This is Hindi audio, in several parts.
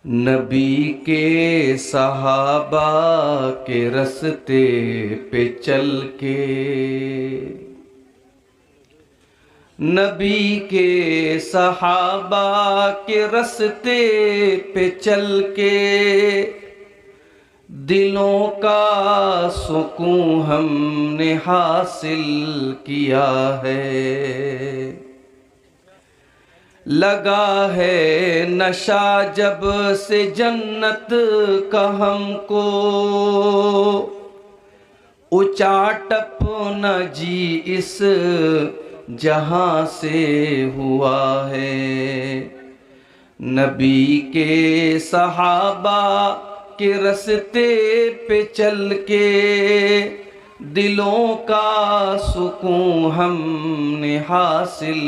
नबी के सहाबा के रस्ते पे चल के, नबी के सहाबा के रस्ते पे चल के दिलों का सुकून हमने हासिल किया है। लगा है नशा जब से जन्नत का हमको, उचाटप न जी इस जहां से हुआ है। नबी के सहाबा के रस्ते पे चल के दिलों का सुकून हमने हासिल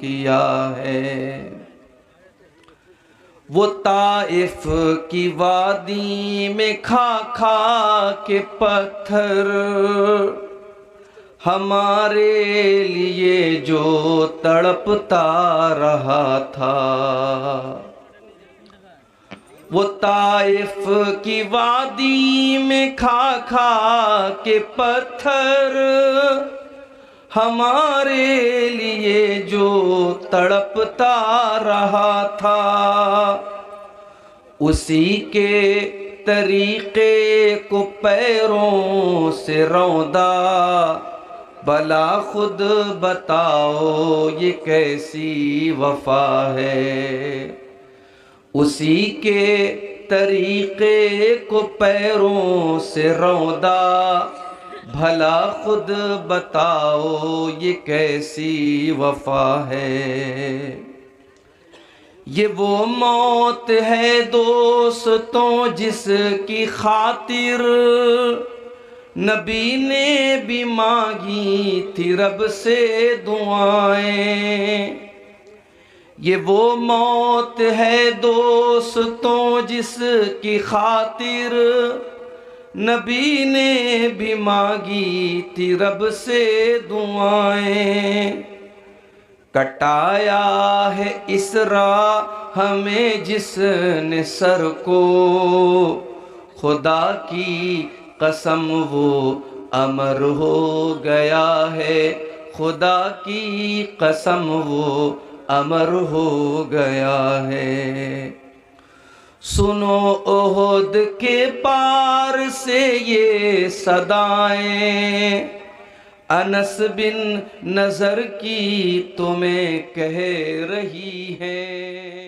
किया है। वो ताइफ की वादी में खा खा के पत्थर हमारे लिए जो तड़पता रहा था, वो ताइफ की वादी में खा खा के पत्थर हमारे लिए जो तड़पता रहा था, उसी के तरीके को पैरों से रौंदा। भला खुद बताओ ये कैसी वफा है। उसी के तरीके को पैरों से रौंदा। भला खुद बताओ ये कैसी वफा है। ये वो मौत है दोस्तों जिसकी खातिर नबी ने भी मांगी थी रब से दुआएं। ये वो मौत है दोस्तों जिसकी खातिर नबी ने भी मांगी थी रब से दुआएं। कटाया है इस राह हमें जिसने सर को, खुदा की कसम वो अमर हो गया है। खुदा की कसम वो अमर हो गया है। सुनो ओहद के पार से ये सदाएं, अनस बिन नजर की तुम्हें कह रही है।